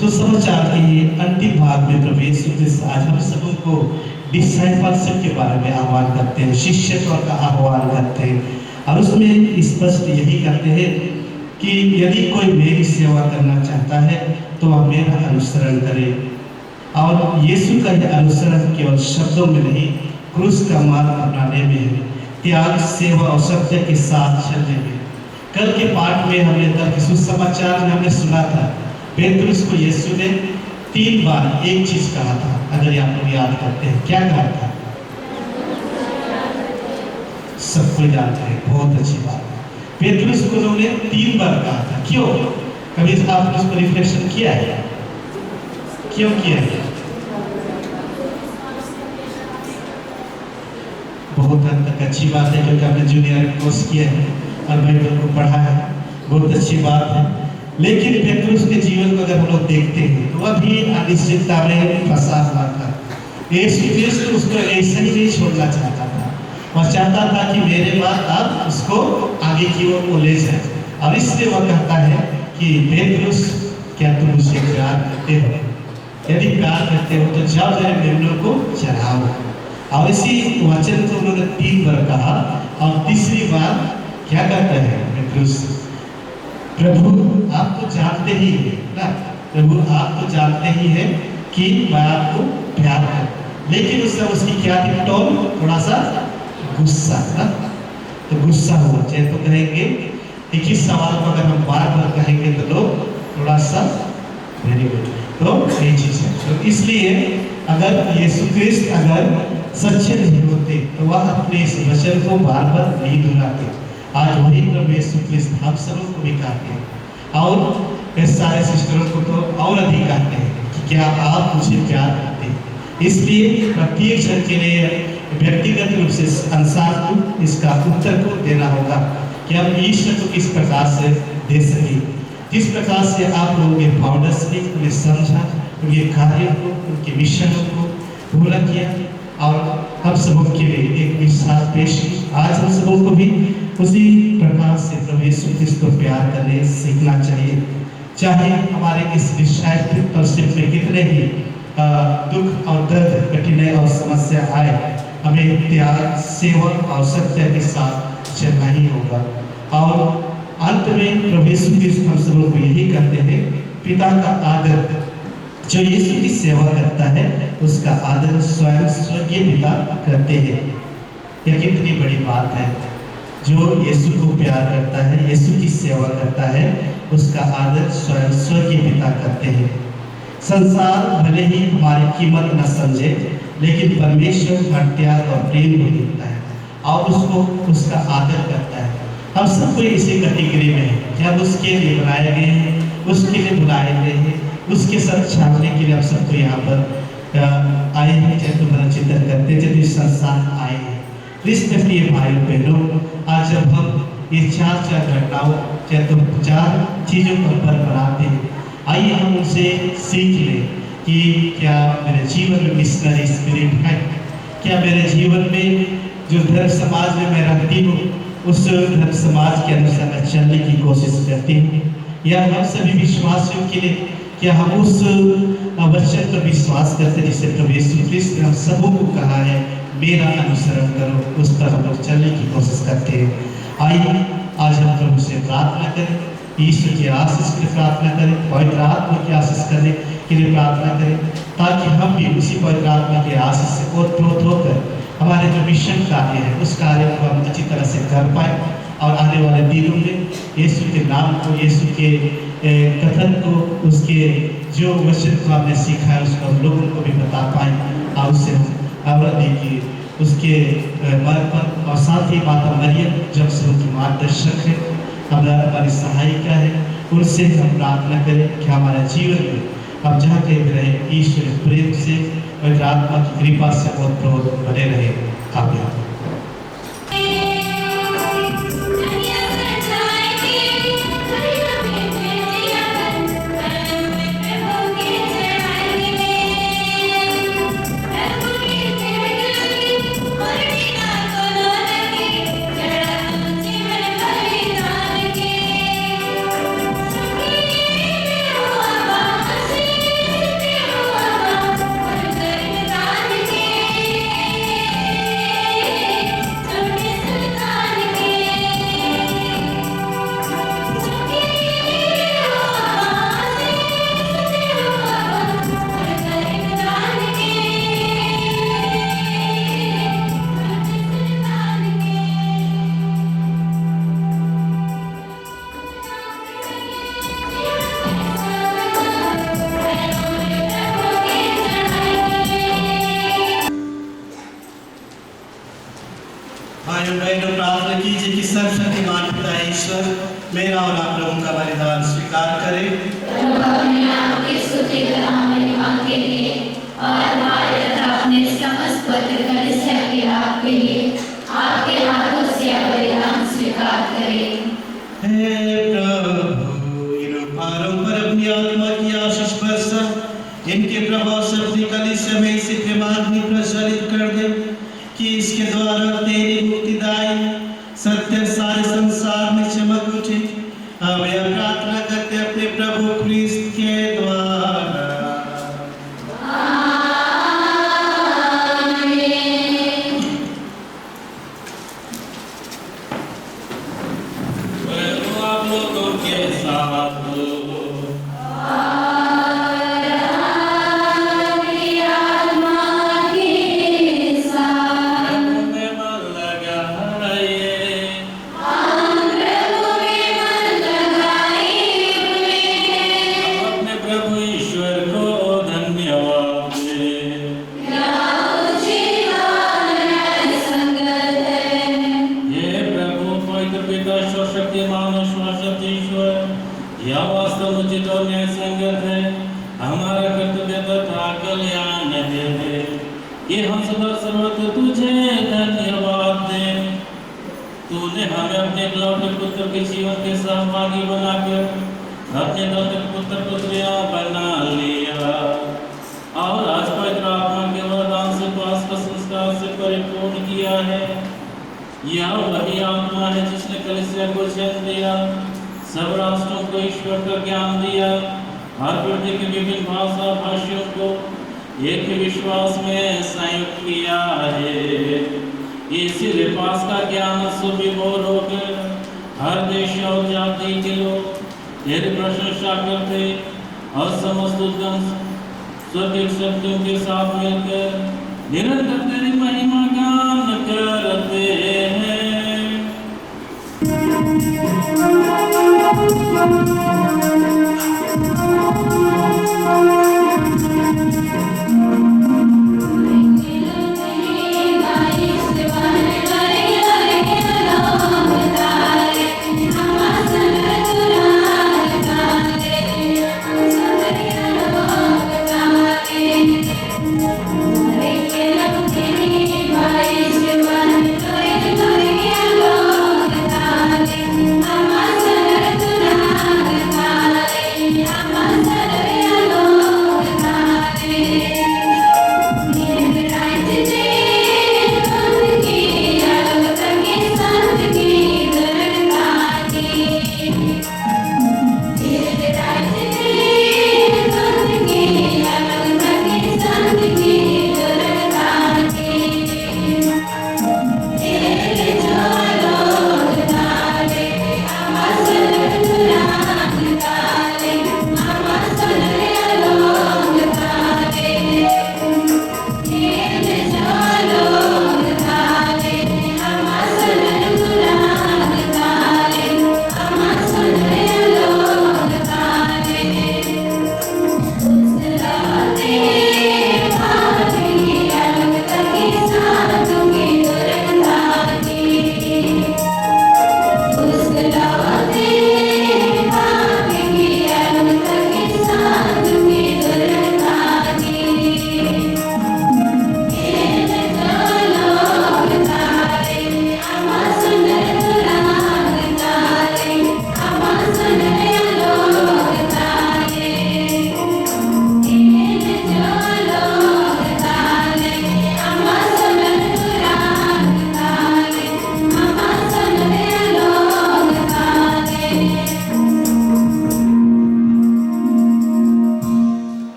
सुसमाचार के ये अंतिम भाग में प्रभु यीशु क्रिस्त आज हम सबों को डिसाइपलशिप के बारे में आह्वान करते हैं, शिष्यत्व का आह्वान करते हैं, और उसमें स्पष्ट यही कहते हैं कि यदि कोई मेरी सेवा करना चाहता है तो वह मेरा अनुसरण करे। और यीशु का यह अनुसरण केवल शब्दों में नहीं, क्रूस का मार्ग अपनाने में है, त्याग, सेवा और सत्य के साथ चलने में। कल के पाठ में हमने तक सुसमाचार में हमने सुना था पेतरुस को यीशु ने 3 बार एक चीज कहा था। अगर आप लोग याद करते हैं क्या कहा था? सबको जानते हैं, बहुत अच्छी बात। पेतरुस को उन्होंने 3 बार कहा था। क्यों? कभी आपने उसको रिफ्लेक्शन किया है? क्यों किया है? बहुत हद तक अच्छी बात है क्योंकि आपने जूनियर कोर्स किया है और बाइबल को पढ़ा है, बहुत अच्छी बात है। लेकिन पेतरुस के जीवन को अगर हम लोग देखते हैं तो वह भी अनिश्चितता में फंसा हुआ था। यीशु क्रिस्त उसको ऐसा ही नहीं छोड़ना चाहता था, वह चाहता था कि मेरे बाद आप उसको आगे की ओर को ले जाए। और इसलिए वह कहता है कि पेतरुस क्या तुम मुझसे प्यार करते हो? यदि प्यार करते हो तो जाओ मेरे मेमनों को चढ़ाओ। और इसी वचन को उन्होंने 3 बार कहा, और तीसरी बार क्या कहता है पेतरुस? प्रभु आप तो जानते ही हैं ना, प्रभु आप तो जानते ही हैं कि मैं आपको प्यार करता। लेकिन उस समय उसकी क्या थी टोन? थोड़ा सा गुस्सा ना, तो गुस्सा हुआ। चाहे तो कहेंगे एक ही सवाल को अगर हम बार-बार कहेंगे तो लोग थोड़ा सा वेरी गुड, तो यही चीज है। तो इसलिए अगर यीशु क्रिस्त अगर सच्चे नहीं होते तो वह अपने इस वचन को बार-बार नहीं दोहराते। आज वही प्रभु यीशु क्रिस्त हम सबों को भी कहते हैं, और इस सारे सिस्टरों को तो और अधिक कहते हैं कि क्या आप मुझे प्यार करते हैं। इसलिए प्रत्येक जन के लिए व्यक्तिगत रूप से अंसार को इसका उत्तर को देना होगा कि हम ईश्वर को किस प्रकार से दे सकें, जिस प्रकार से आप लोगों के फाउंडर्स ने उन्हें समझा, उनके कार्यों को, उनके मिशनों को पूरा किया और हम सबों के लिए एक मिसाल पेश की। आज हम सबों को भी उसी प्रकार तरह से प्रभु यीशु क्रिस्त को प्यार करने सीखना चाहिए। चाहे हमारे इस डिसाइपलशिप में कितने ही दुख और दर्द, कठिनाई और समस्या आए, हमें त्याग, सेवा और सत्य के साथ चलना ही होगा। और अंत में प्रभु यीशु क्रिस्त हम सब लोग को यही कहते हैं, पिता का आदर, जो यीशु की सेवा करता है उसका आदर स्वयं स्वर्गीय पिता करते हैं। यह कितनी बड़ी बात है। जो यीशु को प्यार करता है, यीशु की सेवा करता है, उसका आदर स्वयं स्वर्गीय पिता करते हैं। संसार भले ही हमारी कीमत न समझे, लेकिन परमेश्वर हर त्याग और प्रेम को देखता है और उसको उसका आदर करता है। हम सबको इसी कैटेगरी में है कि हम उसके लिए बनाए गए हैं, उसके लिए बुलाए गए हैं, उसके साथ छापने के लिए हम सबको यहाँ पर आए हैं, चाहे तो बड़ा चिंतन करते हैं, जब इस संसार आए हैं। इसलिए प्रिय भाइयों बहनों, आज जब हम ये चार घटनाओं, चाहे तो 4 चीज़ों पर बनाते हैं, आइए हम उनसे सीख लें कि क्या मेरे जीवन में मिशनरी स्पिरिट है, क्या मेरे जीवन में जो धर्म समाज में मैं रहती हूँ उस धर्म समाज के अनुसार मैं चलने की कोशिश करती हूँ, या हम सभी विश्वासियों के लिए क्या हम उस वचन पर विश्वास करते हैं जिसे प्रभु यीशु क्रिस्त ने हम सबों को कहा है, मेरा अनुसरण करो, उस पर हम लोग चलने की कोशिश करते हैं। आइए आज हम प्रभु से प्रार्थना करें, ईश्वर की आशीष के लिए प्रार्थना करें, पवित्र आत्मा की आशीष करने के लिए प्रार्थना करें, ताकि हम भी उसी पवित्र आत्मा की आशीष से ओतप्रोत होकर हमारे जो मिशन कार्य है उस कार्य को हम अच्छी तरह से कर पाए और आने वाले दिनों में यीशु के नाम को, यीशु के कथन को, उसके जो वचन को हमने सीखा है उसको हम लोगों को भी बता पाए और उससे आवृत्ति की उसके मार्ग पर। और साथ ही माता मरियम जब से उनकी मार्गदर्शक है, हमारी सहायिका है, उनसे हम प्रार्थना करें कि हमारे जीवन में हम जहाँ कहीं भी रहे ईश्वर प्रेम से और आत्मा की कृपा से ओतप्रोत बने रहे। आमीन। प्रार्थना कीजिए कि सर्वशक्तिमान पिता ईश्वर मेरा और आप लोगों का बलिदान स्वीकार करे और हमारे तथा अपने समस्त पत्रकारिता के लाभ के लिए आपके हाथों से बलिदान स्वीकार करें। हे प्रभु, इन उपहारों पर अपनी आत्मा की आशीष बरसा, इनके प्रभाव से अपनी कलीसिया में इसी प्रेमाग्नि प्रज्वलित कर दे कि इसके द्वारा तेरी मुक्तिदायी सत्य सारे संसार में चमक उठे। हम यह प्रार्थना करते अपने प्रभु क्रिस्त के द्वारा। आप लोगों के साथ हम सदा सर्वत्र तुझे धन्यवाद दें। तूने हमें अपने इकलौते पुत्र के जीवन के सहभागी बनाकर अपने दत्तक पुत्र पुत्रियां बना लिया और आज पवित्र आत्मा के वरदान से पास का संस्कार से परिपूर्ण किया है। यह वही आत्मा है जिसने कलीसिया को जन्म दिया, सब राष्ट्रों को ईश्वर का ज्ञान दिया, हर पृथ्वी के विभिन्न भाषा भाषियों को एक ही विश्वास में संयुक्त किया है। इसीलिए पास का ज्ञान सुविभोर होकर हर देश और जाति के लोग तेरी प्रशंसा करते और समस्त उद्गम स्वर्गीय शक्तियों के साथ मिलकर निरंतर तेरी महिमा गान करते हैं।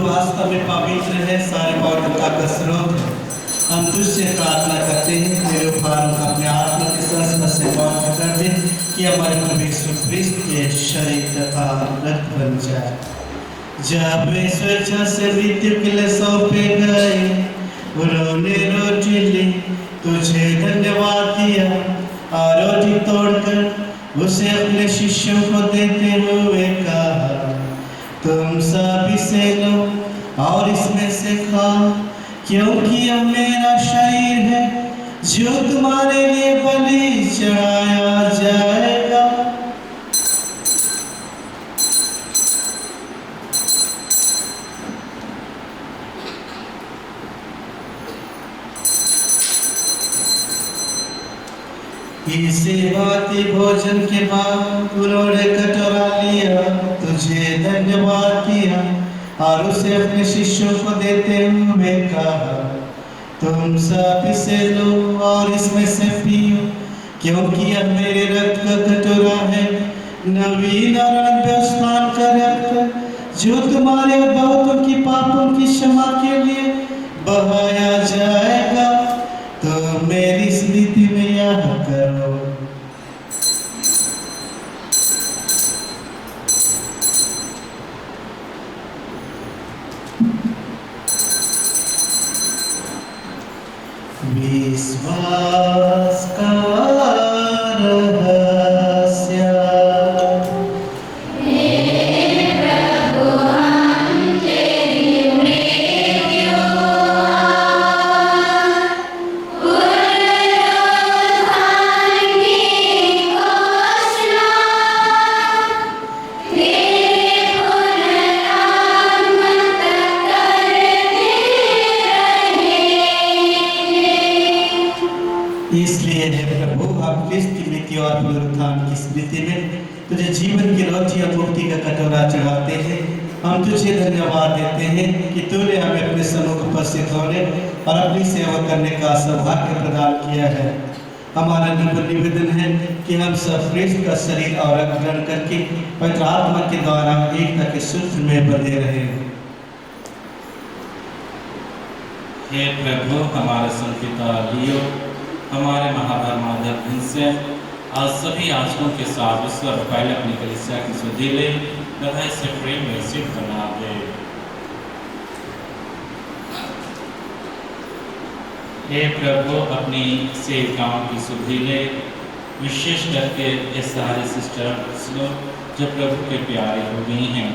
वास्तव में पवित्र है, सारे पवित्रता का स्रोत है। हम तुझसे प्रार्थना करते हैं मेरे उपहार अपने आत्मा के संस्पर्श से पवित्र कर दे कि हमारे प्रभु यीशु ख्रिस्त के शरीर तथा रक्त बन जाए। जब वे स्वेच्छा से मृत्यु के लिए सौंपे गए, उन्होंने रोटी ली, तुझे धन्यवाद दिया और रोटी तोड़कर उसे अपने शिष्यों को देते हुए कहा, तुम सब इसे लो और इसमें से खाओ, क्योंकि यह मेरा शरीर है जो तुम्हारे लिए बलि चढ़ाया जाएगा। इसे भांति भोजन के बाद उन्होंने कटोरा लिया, तुझे धन्यवाद किया और उसे अपने शिष्यों को देते हुए कहा, तुम सब इसे लो और इसमें से पियो, क्योंकि यह मेरे रक्त का कटोरा है, नवीन और अनव्यवस्थान का रक्त, जो तुम्हारे और बहुतों की पापों की क्षमा के लिए बहाया जाएगा। तो मेरी स्मृति में यह करो। विश्वास का रहस्य, इसलिए है प्रभु, हम ख्रिस्त की मृत्यु और पुनरुत्थान की स्मृति में तुझे जीवन की रोटी और मुक्ति का कटोरा चढ़ाते हैं हम तुझे धन्यवाद देते हैं कि तूने हमें अपने सम्मुख उपस्थित होने और अपनी सेवा करने का सौभाग्य प्रदान किया है। हमारा निवेदन है कि हम सब ख्रिस्त का शरीर और रक्त ग्रहण करके पवित्र आत्मा के द्वारा एकता के सूत्र में बंधे रहें। हे प्रभु, हमारे संपिता लियो, हमारे महाधर्माधर इनसे आज सभी आचरणों के साथ ईश्वर पहले अपनी कलीसिया की सुधि ले तथा इसे प्रेम में सिद्ध बना दे। हे प्रभु, अपनी सेविकाओं की सुधि ले, विशेष करके ये सारे सिस्टर्स लोग जो प्रभु के प्यारे हो गई हैं,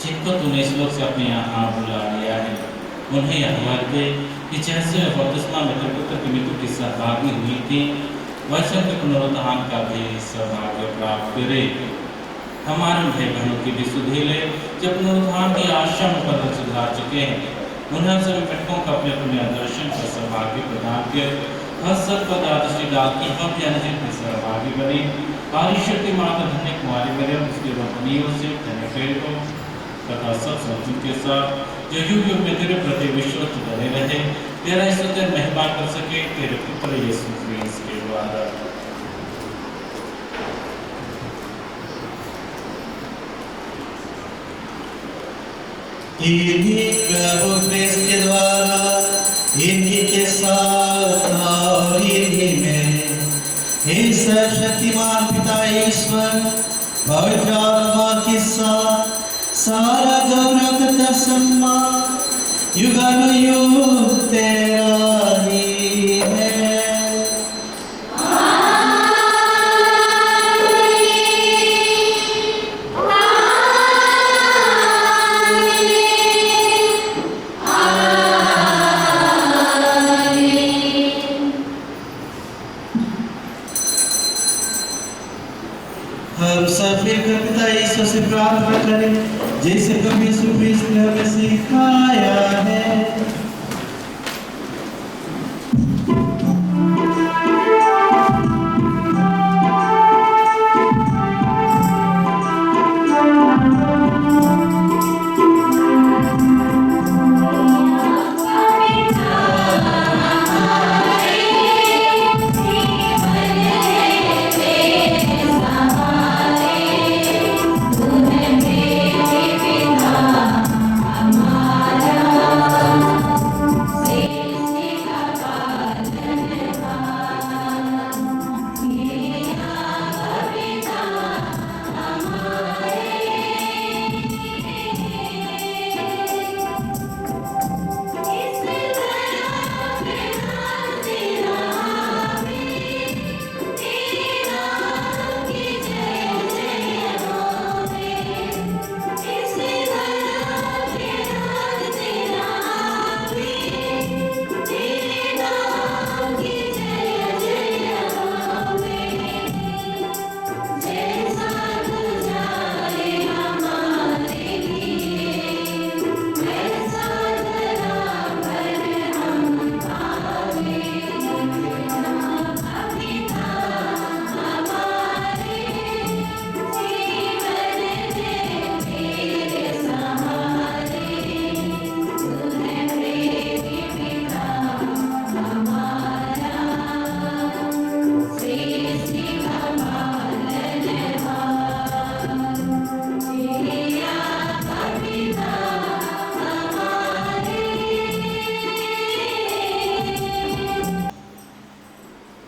जिनको तूने इस लोग से अपने यहाँ बुला लिया है, उन्हें यह वर दे कि जैसे बपतिस्मा में पुत्र की मृत्यु की सहभागी हुई थी, वैसे उनके पुनरुत्थान का भी सौभाग्य प्राप्त करे। हमारे भाई बहनों की भी सुधि ले, जब पुनरुत्थान की आशा में बदल सुधार चुके हैं, उन्हें सभी मृतकों का अपने अपने दर्शन का सौभाग्य प्रदान कर हर सत्पद दृष्टि डाल की हम भी अनजित में सहभागी बने। और ईश्वर की माता धन्य कुमारी मरियम, उसके पत्नियों से धन्य प्रेरितों तथा सब संतों के साथ जो युग युग में तेरे प्रति विश्वस्त बने रहे, तेरा स्तुति महिमा कर सके तेरे पुत्र यीशु ख्रीस्त के द्वारा। इन्हीं प्रभु ख्रिस्त के द्वारा, इन्हीं के साथ और इन्हीं में हे सर्वशक्तिमान पिता ईश्वर पवित्र आत्मा के साथ सारा गौरव तथा सम्मान युगानुयुग तेरा ही है। हम सब मिलकर पिता ईश्वर से प्रार्थना करें जैसे प्रभु यीशु ख्रीस्त ने हमें सिखाया है।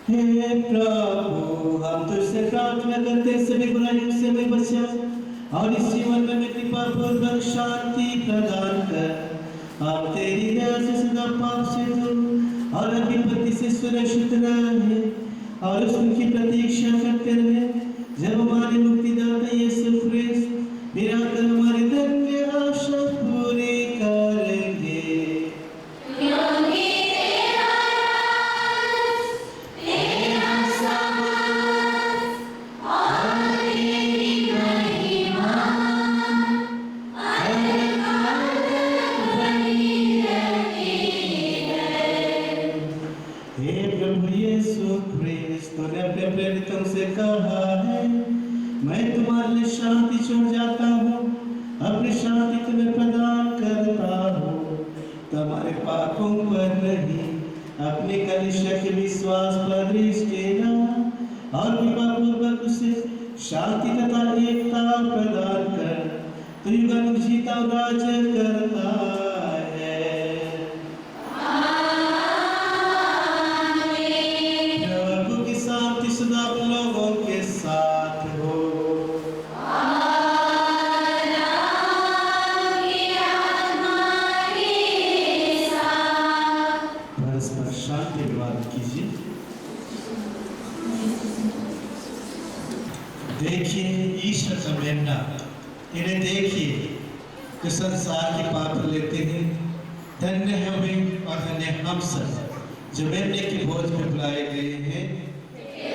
हे प्रभु, हम तुझसे प्रार्थना करते हैं सभी बुराइयों से हमें बचा और इस जीवन में हमें कृपा पूर्वक शांति प्रदान कर। हम तेरी दया से सदा पाप से दूर और विपत्ति से सुरक्षित रहे और उसकी प्रतीक्षा करते रहे जब हमारे मुक्तिदाता यीशु ख्रीस्त मेरा कर हमारी धन्य आशा पूरी करेंगे। अपने कलिसिया के विश्वास पर दृष्टि न और विवाह पूर्वक उसे शांति तथा एकता प्रदान कर तो युगानुग जीता और राज करता है। प्रभु की शांति सदा आप लोगों के साथ हो। परस्पर शांति विवाद कीजिए। देखिए ईश्वर का मेमना, इन्हें देखिए जो संसार के पाप लेते हैं। धन्य है वे और धन्य हम सब जो मेमने के भोज में बुलाए गए हैं।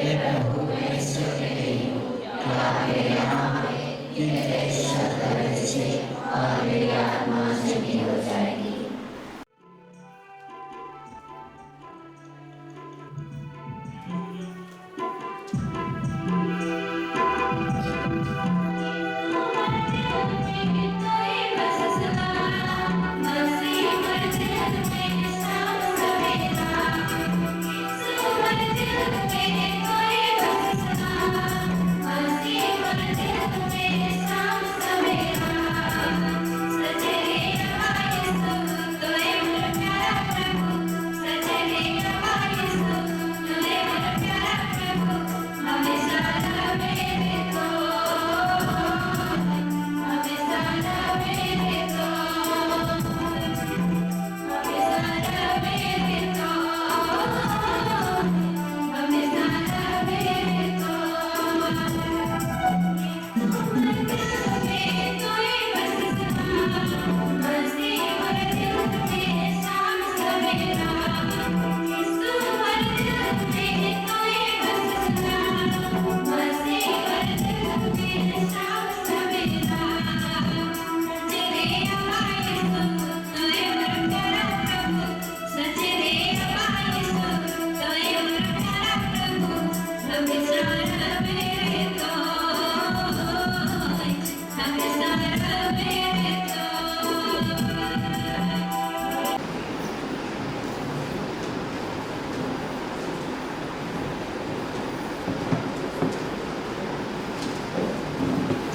हे प्रभु ईश्वर के देव, क्या आपके यहाँ इनके शब्द बच्चे और मेरी आत्मा सुखी हो जाएगी।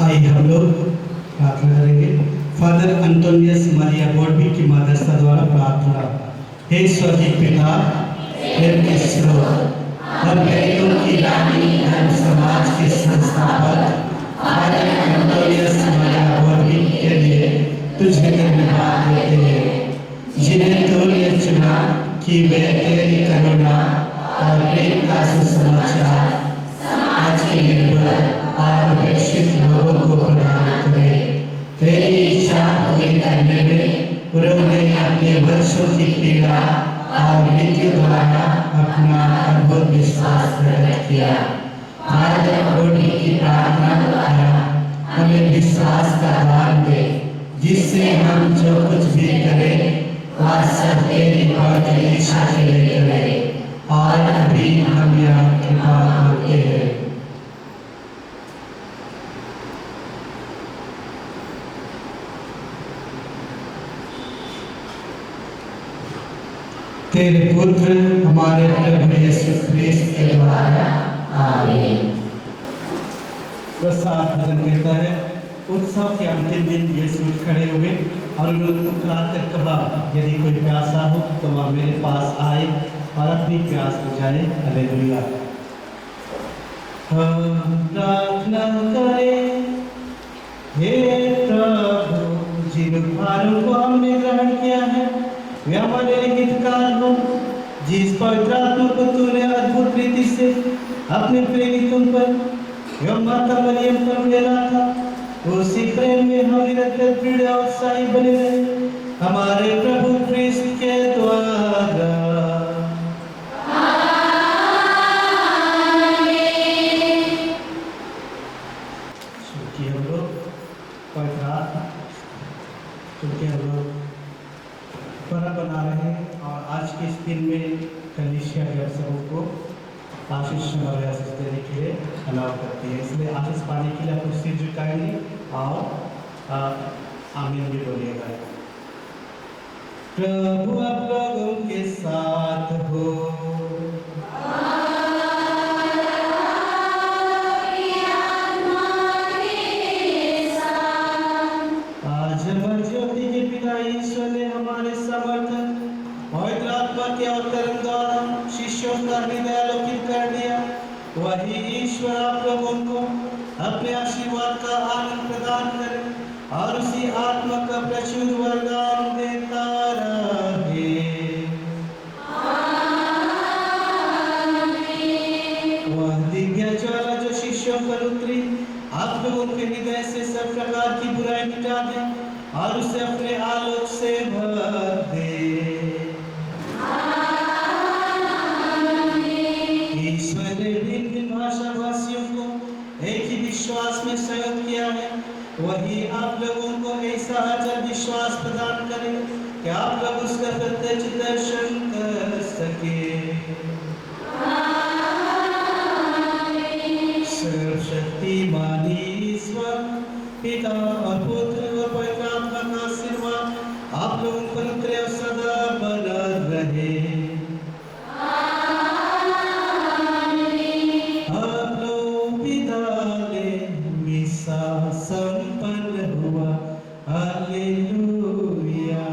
आइए हम लोग प्रार्थना करेंगे। फादर अंटोनियस मरिया बोर्बी की मदरसा द्वारा प्रार्थना। हे स्वर्गीय पिता, प्रेम के स्रोत और बेटों की रानी धर्म समाज के संस्थापक फादर अंटोनियस मरिया बोर्बी के लिए तुझे धन्यवाद देते हैं, जिन्हें तूने चुना कि वे तेरी करुणा और प्रेम का सुसमाचार समाज के निर्भर और विकसित लोगों को प्रदान करे। तेरी इच्छा पूरी करने में उन्होंने अपने वर्षों की पीड़ा और मृत्यु द्वारा अपना अद्भुत विश्वास प्रकट किया। फादर बोर्बी की प्रार्थना द्वारा हमें विश्वास का दान दे, जिससे हम जो कुछ भी करें वह सब तेरी पवित्र इच्छा के लिए करें। और अभी हम यह कृपा मांगते हैं। तेरे पुत्र हमारे प्रभु यीशु ख्रीस्त के द्वारा, आमीन। प्रसाद भजन कहता है, उत्सव के अंतिम दिन यीशु खड़े हुए और उन्होंने पुकारकर कहा, यदि कोई प्यासा हो तो वह मेरे पास आए और अपनी प्यास बुझाए। हालेलुया। हम प्रार्थना करें, हे प्रभु, जिन उपहारों को हमने ग्रहण किया है वे हमारे लिए हितकार हो। जिस पवित्र आत्मा को तूने अद्भुत रीति से अपने प्रेरितों पर एवं माता मरियम पर मिला था, उसी प्रेम में हम निरंतर दृढ़ और उत्साही बने रहे हमारे प्रभु ख्रीस्त के द्वारा। क्योंकि हम लोग पवित्र आत्मा, क्योंकि हम लोग पर्व बना रहे हैं और आज के इस दिन में कलीसिया के अवसरों को आशीष और आशीष देने के लिए अलाउ करती है। इसलिए आशीष पाने के लिए आप सिर झुकाएंगे और आमीन भी बोलिएगा। प्रभु आप लोगों के साथ हो। हो। आज हमारे ज्योति के पिता ईश्वर ने हमारे समर्थन पवित्र आत्मा के अवतरण द्वारा शिष्यों का हृदय आलोकित कर दिया। वही ईश्वर आप लोगों को अपने आशीर्वाद का आनंद प्रदान करे और उसी आत्मा का प्रचुर वरदान देता रहे। वह दिव्य ज्वाला जो शिष्यों पर उतरी आप लोगों के हृदय से सब प्रकार की बुराई मिटा दे और उसे अपने आलोक से भर दे। ईश्वर ने भिन्न भिन्न भाषा भाषियों को एक ही विश्वास में संयुक्त किया है। वही आप लोगों को ऐसा अचल विश्वास प्रदान करे कि आप लोग उसका प्रत्यक्ष दर्शन कर सके। सर्वशक्तिमान ईश्वर पिता और पुत्र और पवित्र आत्मा का आशीर्वाद आप लोगों पर उतरे और सदा बना रहे। आप लोग पिता ले मिसा संपन्न हुआ। हालेलुया।